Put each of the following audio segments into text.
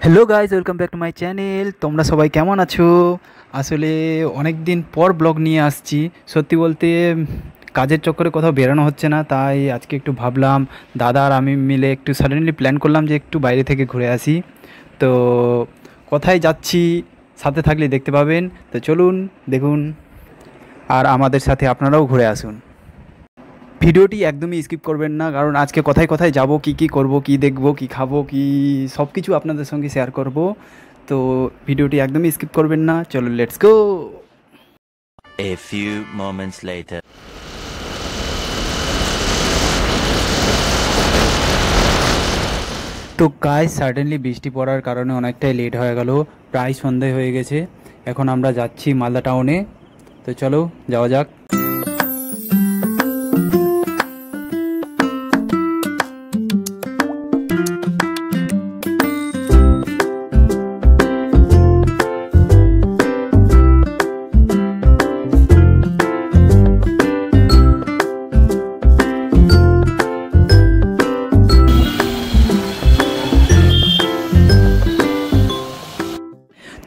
Hello guys, welcome back to my channel. তোমরা সবাই কেমন আছো? আসলে অনেক দিন পর ব্লগ নিয়ে আসছি। সত্যি বলতে কাজের চক্করে কোথাও বেরোনো হচ্ছে না, তাই আজকে একটু ভাবলাম দাদা আর আমি মিলে একটু সাডেনলি প্ল্যান করলাম যে একটু বাইরে থেকে ঘুরে আসি। তো কোথায় যাচ্ছি সাথে থাকলে দেখতে পাবেন। তো চলুন দেখুন, আর আমাদের সাথে আপনারাও ঘুরে আসুন। ভিডিওটি একদমই স্কিপ করবেন না, কারণ আজকে কোথায় কোথায় যাব, কি কি করব, কি দেখব, কি খাবো, কি সব কিছু আপনাদের সঙ্গে শেয়ার করব। তো ভিডিওটি একদমই স্কিপ করবেন না। চলো let's go. A few moments later. তো গাইস, সাডেনলি বৃষ্টি পড়ার কারণে অনেকটাই লেট হয়ে গেল, প্রায় সন্ধ্যে হয়ে গেছে। এখন আমরা যাচ্ছি মালদা টাউনে। তো চলো যাওয়া যাক।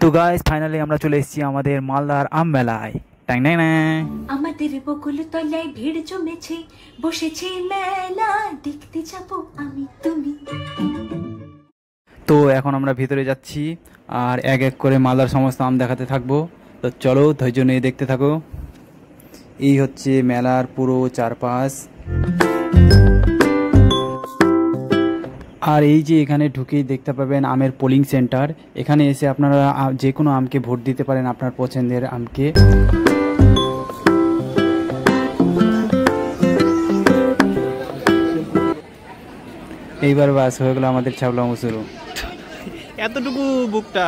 তো গাইস, ফাইনালি আমরা চলে এসেছি আমাদের মালদার আম মেলায়। ট্যাং ট্যাং ট্যাং। আমাদের বকুল তলায় ভিড় জমেছে, বসেছে মেলা দেখতে যাব আমি তুমি। তো এখন আমরা ভিতরে যাচ্ছি আর এক এক করে মালদার সমস্ত আম দেখাতে থাকবো। তো চলো ধৈর্য নিয়ে দেখতে থাকো। এই হচ্ছে মেলার পুরো চারপাশ। আর এই যে এখানে ঢুকেই দেখতে পাবেন আমের পোলিং সেন্টার। এখানে এসে আপনারা যে কোনো আমকে ভোট দিতে পারেন, আপনার পছন্দের আমকে। এইবার বাস হয়ে গেল আমাদের ছাবলা মুসুরু। এতটুকু বুকটা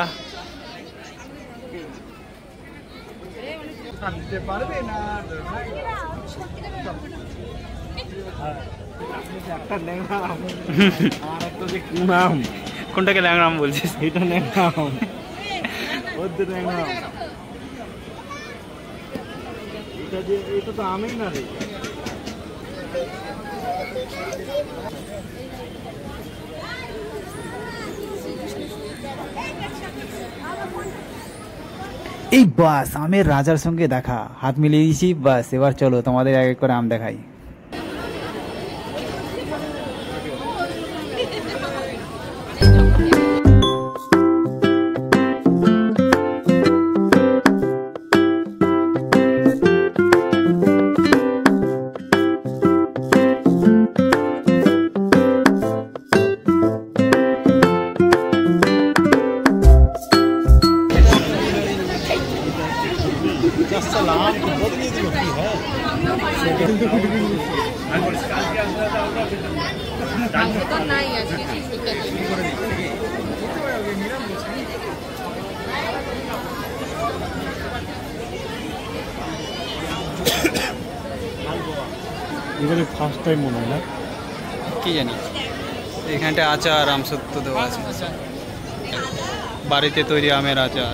কোনটাকে ল্যাংরাম বলছিস? এটা ল্যাংরাম, এটা তো আমেই না রে। এই বাস আমের রাজার সঙ্গে দেখা, হাত মিলিয়ে দিয়েছি। বাস এবার চলো তোমাদের এক এক করে আম দেখাই। এবারে ফার্স্ট টাইম মনে হয় না, কি জানি। এখানটা আচার আমসত্ব দেওয়া আছে, বাড়িতে তৈরি আমের আচার।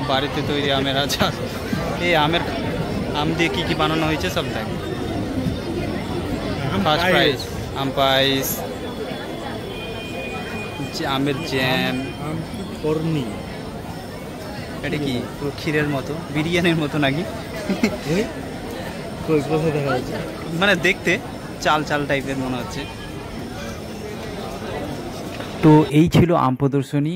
বাড়িতে তৈরি আমের আচার, এই আমের আম দিয়ে কি কি বানানো হয়েছে সব দেখ। ফার্স্ট প্রাইজ আম পাইস, আমের জ্যাম, করনি। এটা কি পুরো ক্ষীরের মতো, বিরিয়ানির মতো নাকি? দেখা যাচ্ছে, মানে দেখতে চাল চাল টাইপের মনে হচ্ছে। তো এই ছিল আম প্রদর্শনী।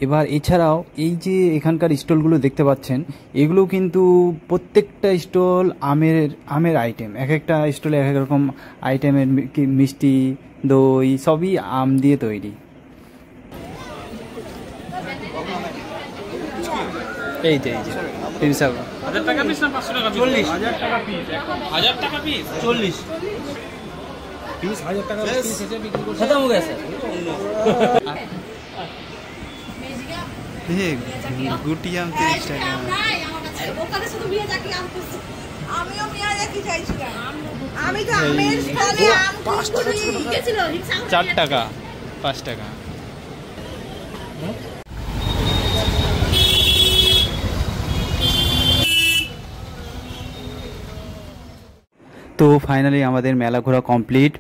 এবার এছাড়াও এই যে এখানকার স্টলগুলো দেখতে পাচ্ছেন, এগুলো কিন্তু প্রত্যেকটা স্টল আমের আইটেম। এক একটা স্টলে এক এক রকম আইটেমের মিষ্টি, দই সবই আম দিয়ে তৈরি। এই যে 300 1000 টাকা পিস না 500 টাকা? 40 1000 টাকা পিস। 1000 টাকা পিস 40 পিস 1000 টাকা পিস হিসেবে বিক্রি করছে। খতম হয়ে গেছে। গুটি আম 30 টাকা। ওখানে শুধু মিয়া জাকি আম করছি, আমিও মিয়া জাকি চাইছিলাম। আমি তো আমের স্টলে আম 5 টাকা গেছিল, 4 টাকা 5 টাকা। তো ফাইনালি আমাদের মেলা ঘোরা কমপ্লিট।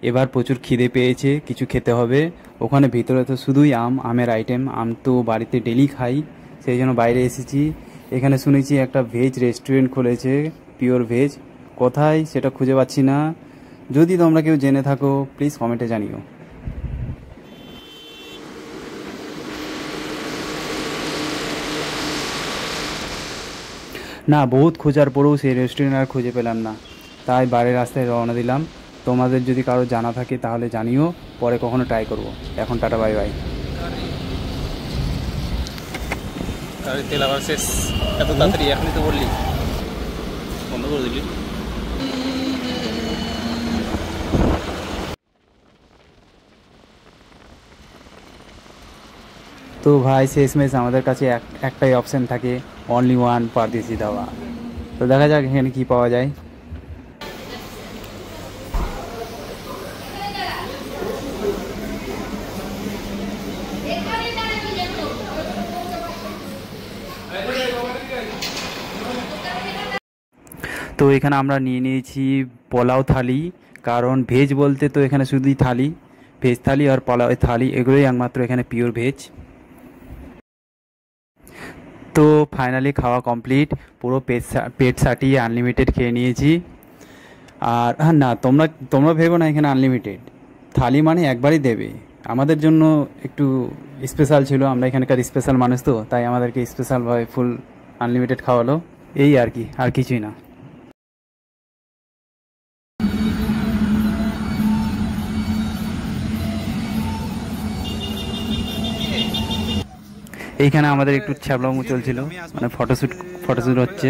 এবার প্রচুর খিদে পেয়েছে, কিছু খেতে হবে। ওখানে ভিতরে তো শুধুই আমের আইটেম, আম তো বাড়িতে ডেলি খাই, সেই জন্য বাইরে এসেছি। এখানে শুনেছি একটা ভেজ রেস্টুরেন্ট খুলেছে, পিওর ভেজ। কোথায় সেটা খুঁজে পাচ্ছি না, যদি তোমরা কেউ জেনে থাকো প্লিজ কমেন্টে জানিও। না, বহুত খোঁজার পরেও সেই রেস্টুরেন্ট আর খুঁজে পেলাম না, তাই বাইরের রাস্তায় রওনা দিলাম। তোমাদের যদি কারো জানা থাকে তাহলে জানিও, পরে কখনো ট্রাই করব। এখন টাটা, বাই বাই। গাড়ির তেল আবার শেষ, এত তাড়াতাড়ি এখনই তো বললি বন্ধ করে দিলি। তো ভাই শেষমেশ আমাদের কাছে একটাই অপশান থাকে, অনলি ওয়ান, পারদেশি ধাবা। তো দেখা যাক এখানে কী পাওয়া যায়। তো এখানে আমরা নিয়ে নিয়েছি পোলাও থালি, কারণ ভেজ বলতে তো এখানে শুধুই থালি, ভেজ থালি আর পোলাও থালি, এগুলোই একমাত্র এখানে পিওর ভেজ। তো ফাইনালি খাওয়া কমপ্লিট, পুরো পেট সাটিয়ে আনলিমিটেড খেয়ে নিয়েছি। আর হ্যাঁ, না তোমরা ভেবো না এখানে আনলিমিটেড, থালি মানে একবারই দেবে। আমাদের জন্য একটু স্পেশাল ছিল, আমরা এখানকার স্পেশাল মানুষ, তো তাই আমাদেরকে স্পেশালভাবে ফুল আনলিমিটেড খাওয়ালো, এই আর কি, আর কিছুই না। এইখানে আমাদের একটু ছ্যাবলামু চলছিল, মানে ফটোশ্যুট হচ্ছে।